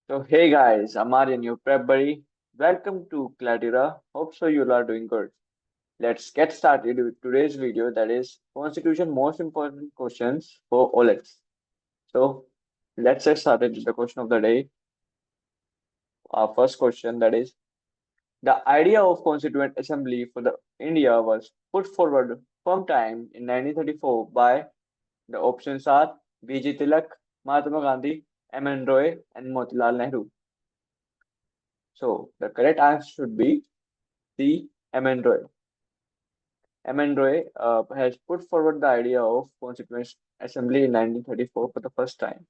So hey guys, I'm Aryan, your prep buddy. Welcome to CLAT. Hope so you all are doing good. Let's get started with today's video, that is Constitution most important questions for OLETS. So let's get started with the question of the day. Our first question, that is, the idea of Constituent Assembly for the India was put forward from time in 1934 by the options are B.J. Tilak, Mahatma Gandhi, M.N. Roy, and Motilal Nehru. So the correct answer should be C. M.N. Roy. M.N. Roy has put forward the idea of Constituent Assembly in 1934 for the first time.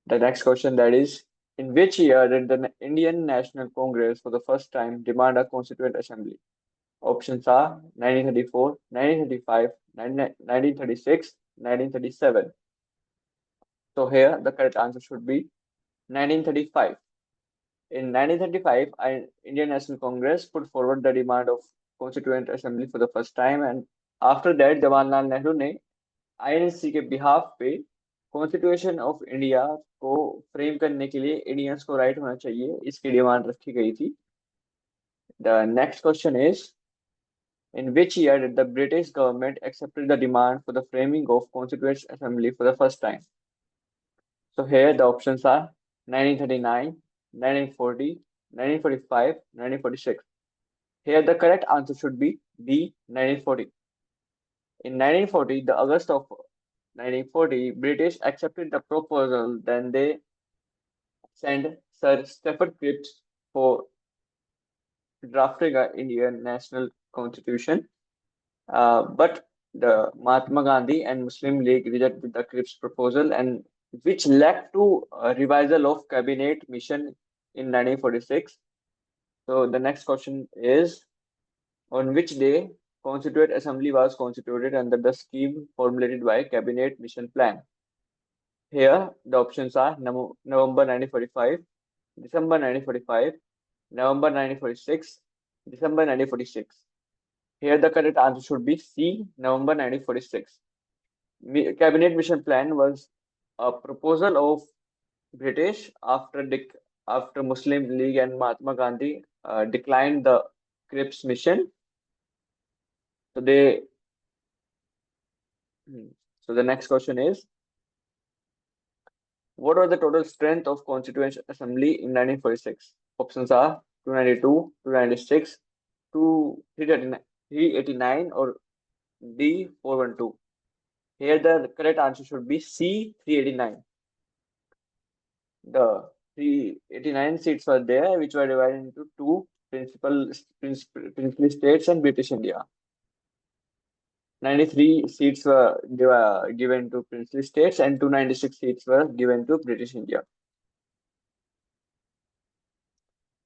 The next question, that is, in which year did the Indian National Congress for the first time demand a Constituent Assembly? Options are 1934, 1935, 1936, 1937. So here the correct answer should be 1935. In 1935, Indian National Congress put forward the demand of Constituent Assembly for the first time, and after that Jawaharlal Nehru ने INC के behalf पे constitution of India को frame करने के लिए Indians को right होना चाहिए, इसकी डिमांड रखी गई थी. The next question is, in which year did the British government accepted the demand for the framing of Constituent Assembly for the first time? So here the options are 1939, 1940, 1945, 1946. Here the correct answer should be B, 1940. In 1940, the August of 1940, British accepted the proposal. Then they sent Sir Stafford Cripps for drafting an Indian national constitution. But the Mahatma Gandhi and Muslim League rejected the Cripps proposal, and which led to a revisal of cabinet mission in 1946. So the next question is, on which day Constituent Assembly was constituted under the scheme formulated by Cabinet Mission Plan? Here, the options are November 1945, December 1945, November 1946, December 1946. Here, the correct answer should be C, November 1946. Cabinet Mission Plan was a proposal of British after Muslim League and Mahatma Gandhi declined the Cripps mission. So they so the next question is, what was the total strength of Constituent Assembly in 1946? Options are 292, 296, 389, or D 412. Here the correct answer should be C 389. The 389 seats were there, which were divided into two princely states and British India. 93 seats were given to princely states and 296 seats were given to British India.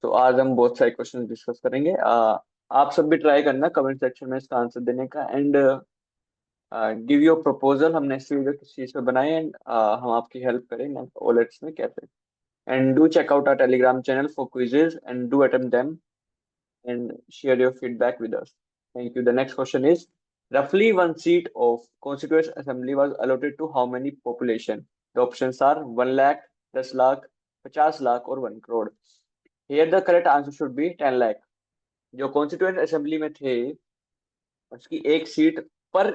तो आज हम बहुत सारे question discuss करेंगे. आप सब भी try करना कमेंट सेक्शन में इसका आंसर देने का, एंड गिव योर प्रपोजल हम नेक्स्ट वीडियो किस चीज पे बनाए, एंड हम आपकी हेल्प करेंगे ओलेट्स में कैसे. And do check out our telegram channel for quizzes and do attempt them and share your feedback with us. Thank you. The next question is, roughly one seat of Constituent Assembly was allotted to how many population? The options are 1 lakh, 10 lakh, 50 lakh, or 1 crore. Here the correct answer should be 10 lakh. जो Constituent Assembly में थे, उसकी एक seat पर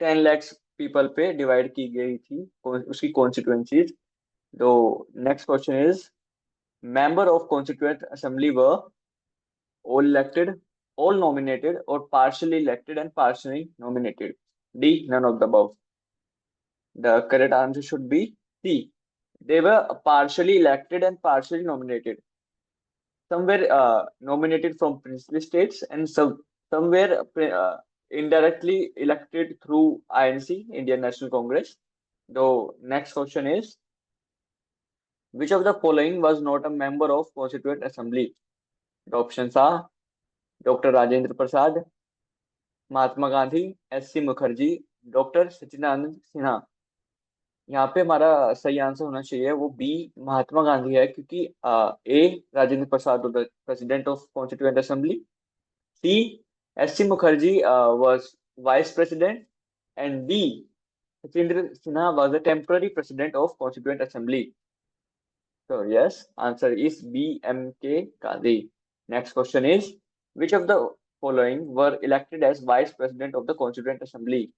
10 lakhs people पे divide की गई थी उसकी कॉन्स्टिट्यूएंसीज. तो next question is, member of Constituent Assembly were all elected, all nominated, or partially elected and partially nominated? D, none of the above. The correct answer should be C. They were partially elected and partially nominated. Some were nominated from princely states, and some were indirectly elected through INC, Indian National Congress. The next question is, which of the following was not a member of Constituent Assembly? The options are Dr. Rajendra Prasad, Mahatma Gandhi, S.C. Mukherjee, doctor Sachchidanand Sinha. यहाँ पे हमारा सही answer होना चाहिए वो B, महात्मा गांधी है, क्योंकि a, Rajendra Prasad was the president of constituent assembly, C, S.C. Mukherjee was vice president, and D, Sachindra Sinha was the temporary president of constituent assembly. So yes, answer is B. M.K. Gandhi. Next question is, which of the following were elected as Vice President of the Constituent Assembly?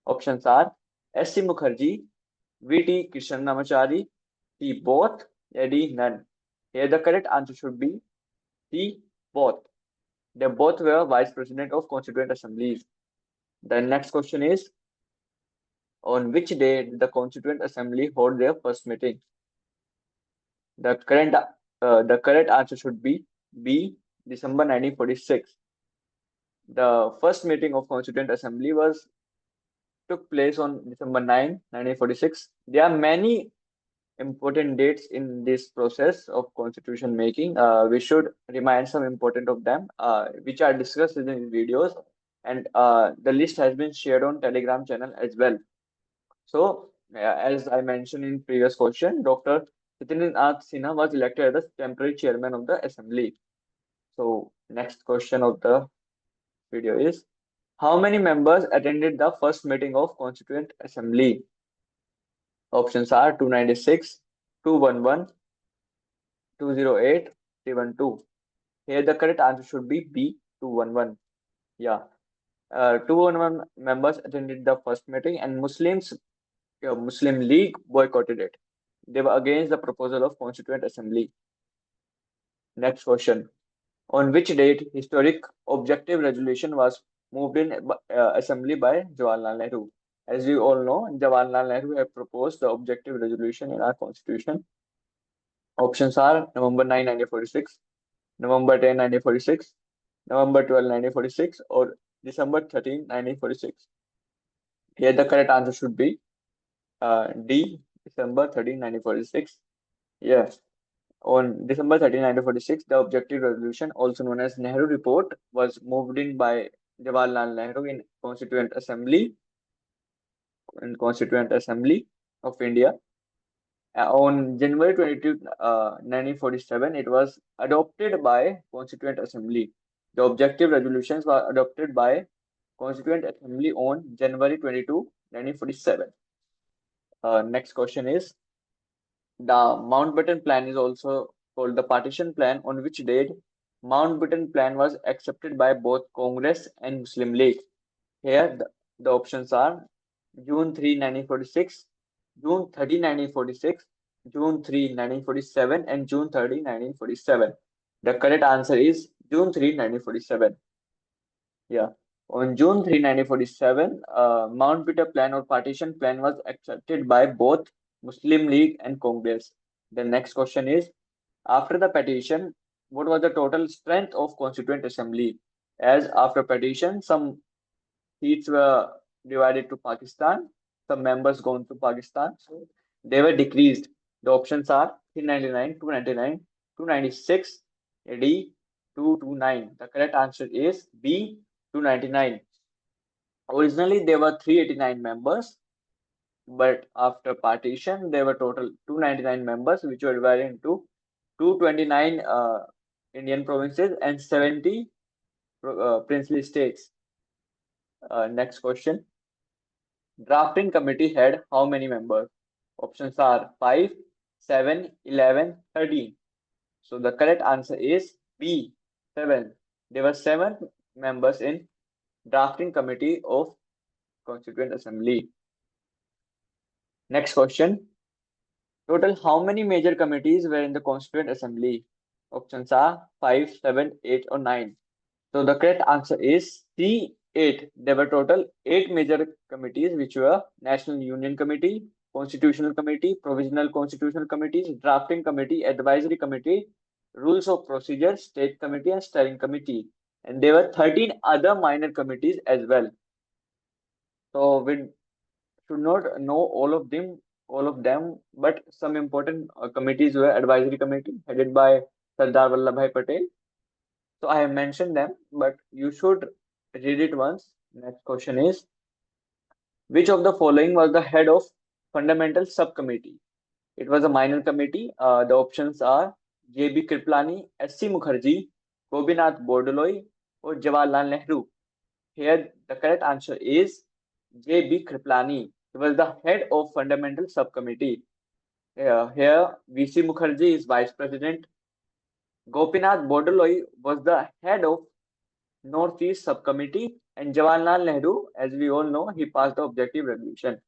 Options are S.C. Mukherjee, V.T. Krishnamachari, C. Both, or D. None. Here the correct answer should be C. Both. They both were Vice President of Constituent Assemblies. The next question is, on which day did the Constituent Assembly hold their first meeting? The correct answer should be B. December 1946. The first meeting of Constituent Assembly was took place on December 9, 1946. There are many important dates in this process of constitution making. We should remind some important of them, which are discussed in these videos, and the list has been shared on Telegram channel as well. So, as I mentioned in previous question, Dr. Nitin Sinha was elected as the temporary chairman of the assembly. So, next question of the video is, how many members attended the first meeting of Constituent Assembly? Options are 296, 211, 208, 312. Here the correct answer should be B, 211. Yeah. 211 members attended the first meeting, and Muslim League boycotted it. They were against the proposal of Constituent Assembly. Next question. On which date historic objective resolution was moved in assembly by Jawaharlal Nehru? As we all know, Jawaharlal Nehru had proposed the objective resolution in our constitution. Options are November 9, 1946, November 10, 1946, November 12, 1946, or December 13, 1946. Here the correct answer should be D, December 13, 1946. Yes. On December 13, 1946, the objective resolution, also known as Nehru Report, was moved in by Jawaharlal Nehru in Constituent Assembly of India. On January 22, 1947, it was adopted by Constituent Assembly. The objective resolutions were adopted by Constituent Assembly on January 22, 1947. Next question is, the Mountbatten Plan is also called the Partition Plan, on which date Mountbatten Plan was accepted by both Congress and Muslim League. Here the options are June 3, 1946, June 30, 1946, June 3, 1947, and June 30, 1947. The correct answer is June 3, 1947. Yeah. On June 3, 1947, Mountbatten Plan or Partition Plan was accepted by both Muslim League and Congress. The next question is, after the petition, what was the total strength of Constituent Assembly? As after petition, some seats were divided to Pakistan, some members gone to Pakistan, so they were decreased. The options are 399, 299, 296, D, 229. The correct answer is B, 299. Originally, there were 389 members, but after partition, there were total 299 members, which were divided into 229 Indian provinces and 70 princely states. Next question. Drafting committee had how many members? Options are 5, 7, 11, 13. So the correct answer is B, 7. There were 7 members in drafting committee of Constituent Assembly. Next question. Total how many major committees were in the Constituent Assembly? Options are 5, 7, 8, or 9. So the correct answer is C, 8. There were total 8 major committees, which were National Union Committee, Constitutional Committee, Provisional Constitutional Committees, Drafting Committee, Advisory Committee, Rules of Procedure, State Committee, and Steering Committee. And there were 13 other minor committees as well. So we should not know all of them, but some important committees were Advisory Committee headed by Sardar Vallabhbhai Patel. So I have mentioned them, but you should read it once. Next question is, which of the following was the head of Fundamental Subcommittee? It was a minor committee. The options are J.B. Kriplani, S.C. Mukherjee, Gobinath Bordoloi, or Jawaharlal Nehru. Here, the correct answer is J.B. Kriplani. He was the head of Fundamental Subcommittee. Here, VC Mukherjee is Vice President. Gopinath Bordoloi was the head of Northeast Subcommittee, and Jawaharlal Nehru, as we all know, he passed the objective resolution.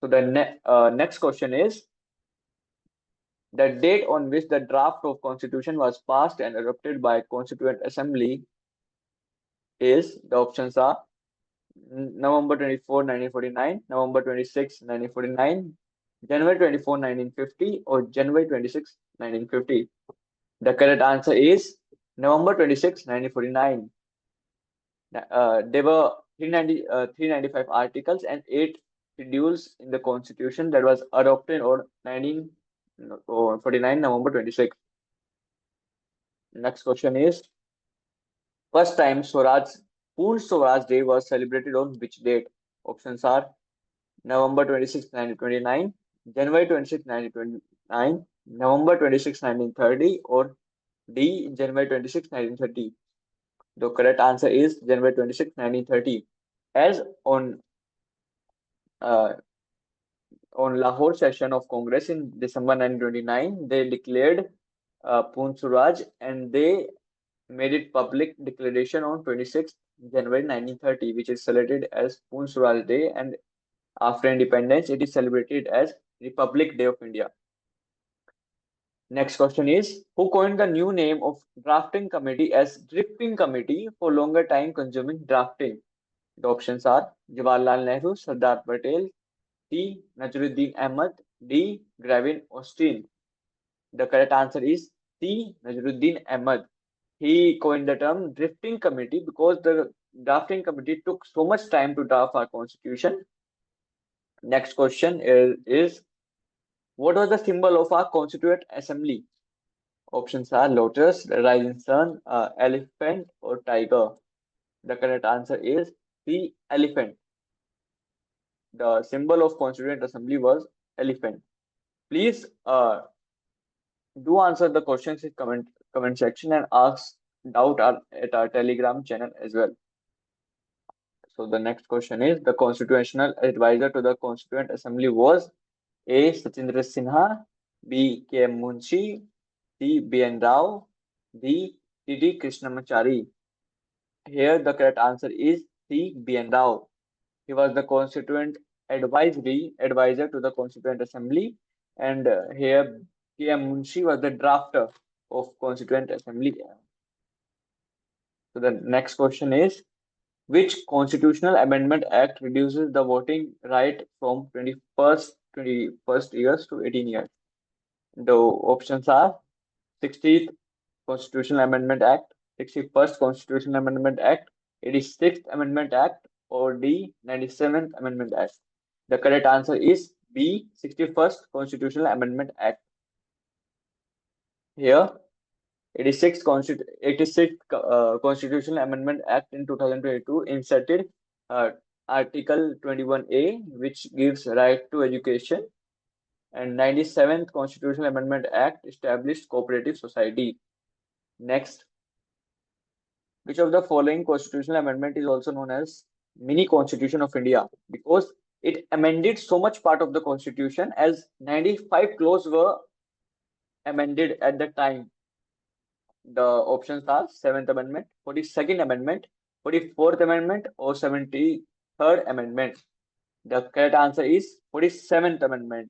So the next question is the date on which the draft of constitution was passed and adopted by Constituent Assembly is, the options are November 24, 1949, November 26, 1949, January 24, 1950, or January 26, 1950. The correct answer is November 26, 1949. There were 395 articles and 8 schedules in the constitution that was adopted on 1949, November 26. Next question is, first time Poon Swaraj Day was celebrated on which date? Options are November 26, 1929, January 26, 1929, November 26, 1930, or D, January 26, 1930. The correct answer is January 26, 1930. As uh, on Lahore session of Congress in December 1929, they declared Poon Swaraj, and they made it public declaration on 26th January 1930, which is celebrated as Poon Swaraj Day, and after independence, it is celebrated as Republic Day of India. Next question is, who coined the new name of drafting committee as drifting committee for longer time consuming drafting? The options are Jawaharlal Nehru, Sardar Patel, C. Nazaruddin Ahmad, D. Gravin Austin. The correct answer is C. Nazaruddin Ahmad. He coined the term drifting committee because the drafting committee took so much time to draft our constitution. Next question is what was the symbol of our constituent assembly? Options are lotus, rising sun, elephant, or tiger. The correct answer is the elephant. The symbol of constituent assembly was elephant. Please do answer the questions in comment section and ask doubt at our Telegram channel as well. So the next question is the constitutional advisor to the Constituent Assembly was A. Sachindra Sinha, B. K. M. Munshi, C. B. N. Rao, D. T. Krishnamachari. Here the correct answer is C. B. N. Rao. He was the Constituent Advisor to the Constituent Assembly, and here K. M. Munshi was the drafter of Constituent Assembly. So the next question is, which constitutional amendment act reduces the voting right from 21st years to 18 years? The options are 60th Constitutional Amendment Act, 61st Constitutional Amendment Act, 86th Amendment Act, or D, 97th Amendment Act. The correct answer is B, 61st Constitutional Amendment Act. Here, 86th Constitutional Amendment Act in 2022 inserted Article 21A, which gives right to education, and 97th Constitutional Amendment Act established cooperative society. Next, which of the following constitutional amendment is also known as mini constitution of India? Because it amended so much part of the constitution, as 95 clauses were amended at the time. The options are 7th Amendment, 42nd Amendment, 44th Amendment, or 73rd Amendment. The correct answer is 47th Amendment.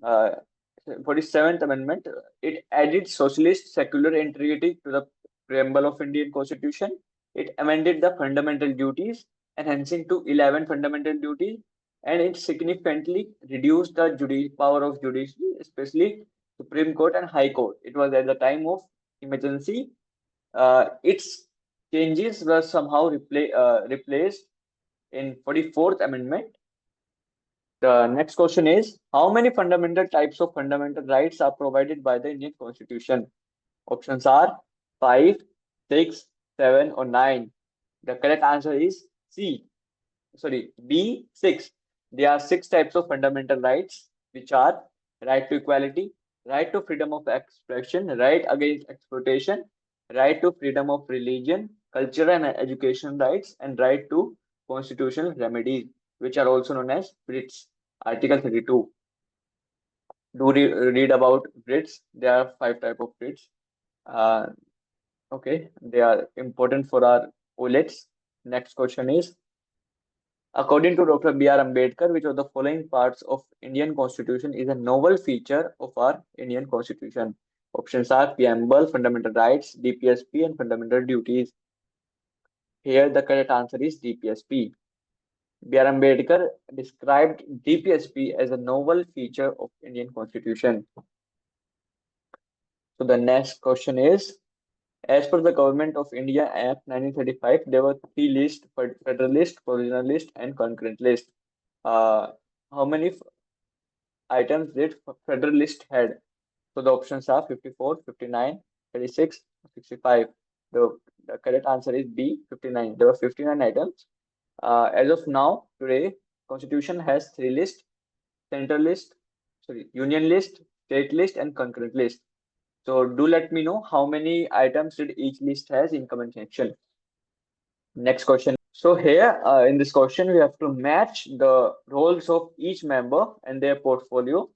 47th Amendment, it added socialist secular integrity to the preamble of Indian Constitution. It amended the fundamental duties, enhancing to 11 fundamental duties, and it significantly reduced the power of judiciary, especially Supreme Court and High Court. It was at the time of emergency. Its changes were somehow replaced in 44th Amendment. The next question is, how many fundamental types of fundamental rights are provided by the Indian Constitution? Options are 5, 6, 7, or 9. The correct answer is B, 6. There are 6 types of fundamental rights, which are right to equality, right to freedom of expression, right against exploitation, right to freedom of religion, cultural and education rights, and right to constitutional remedies, which are also known as writs. Article 32. Do read about grids. There are five type of grids. Uh, okay, they are important for our OLETS. Next question is, according to Dr. B.R. Ambedkar, which of the following parts of Indian Constitution is a novel feature of our Indian Constitution? Options are preamble, fundamental rights, DPSP, and fundamental duties. Here, the correct answer is DPSP. B.R. Ambedkar described DPSP as a novel feature of Indian Constitution. So the next question is, as per the Government of India Act 1935, there were three lists: Federalist, Provisional List, and Concurrent List. How many items did Federalist had? So the options are 54, 59, 36, 65. The correct answer is B, 59. There were 59 items. As of now, today, Constitution has three lists: Central List, sorry, Union List, State List, and Concurrent List. So do let me know how many items did each list has in comment section. Next question. So here in this question, we have to match the roles of each member and their portfolio.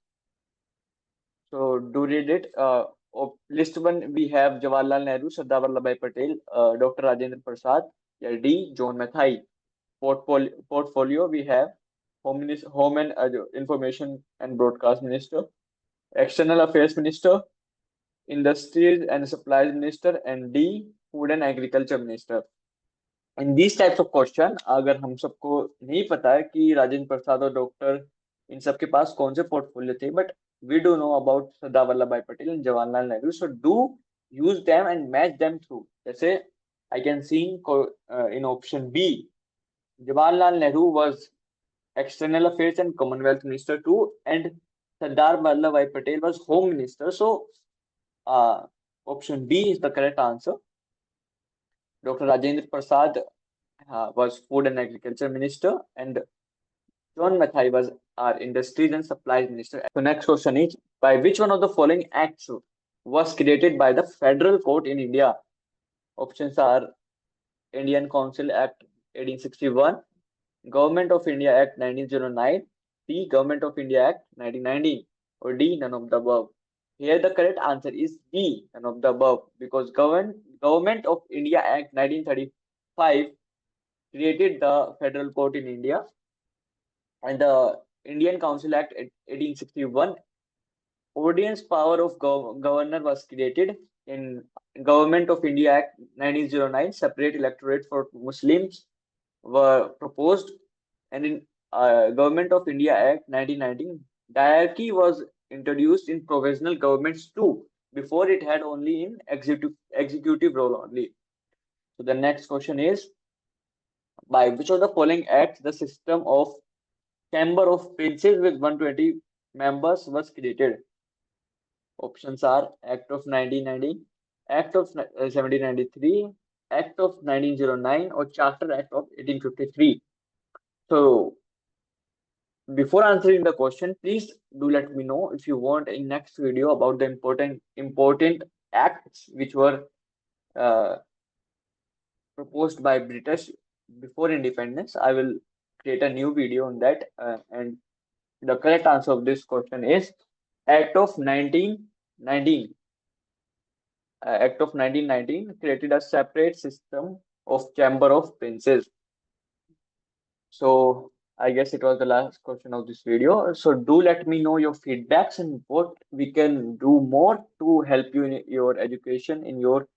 So do read it. List one, we have Jawaharlal Nehru, Sardar Vallabhbhai Patel, Dr. Rajendra Prasad, D. John Mathai. Portfolio, we have Home and Information and Broadcast Minister, External Affairs Minister, Industries and Supplies Minister, and D. Food and Agriculture Minister. In these types of question अगर हम सबको नहीं पता है कि राजेंद्र प्रसाद और doctor इन सब के पास कौन से पोर्टफोलियो थे, but we do know about Sardar Vallabhbhai Patel and Jawaharlal Nehru, so do use them and match them through. जैसे I can see in option B, Jawaharlal Nehru was external affairs and commonwealth minister too, and Sardar Vallabhbhai Patel was home minister. So option B is the correct answer. Dr. Rajendra Prasad was food and agriculture minister, and John Mathai was our industries and supplies minister. So next question is, by which one of the following acts was created by the federal court in India? Options are Indian Council Act 1861, Government of India Act 1909, C. Government of India Act 1990, or D. None of the above. Here the correct answer is D. None of the above, because Government of India Act 1935 created the federal court in India, and the Indian Council Act 1861, audience power of governor was created. In Government of India Act 1909, separate electorate for Muslims were proposed, and in Government of India Act 1919, diarchy was introduced in provisional governments too. Before it had only in executive role only. So the next question is, by which of the following acts the system of Chamber of Princes with 120 members was created? Options are Act of 1990, Act of 1793, Act of 1909, or Charter Act of 1853. So before answering the question, please do let me know if you want in next video about the important acts which were proposed by British before independence. I will create a new video on that, and the correct answer of this question is Act of 1919. Act of 1919 created a separate system of Chamber of Princes. So I guess it was the last question of this video. So do let me know your feedbacks and what we can do more to help you in your education, in your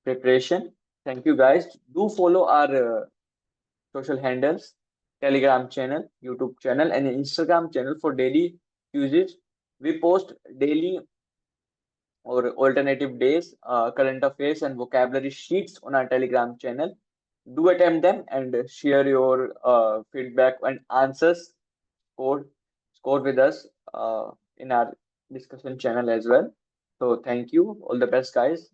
preparation. Thank you guys. Do follow our social handles, Telegram channel, YouTube channel, and Instagram channel for daily uses. We post daily or alternative days, current affairs and vocabulary sheets on our Telegram channel. Do attempt them and share your feedback and answers scored with us in our discussion channel as well. So thank you. All the best, guys.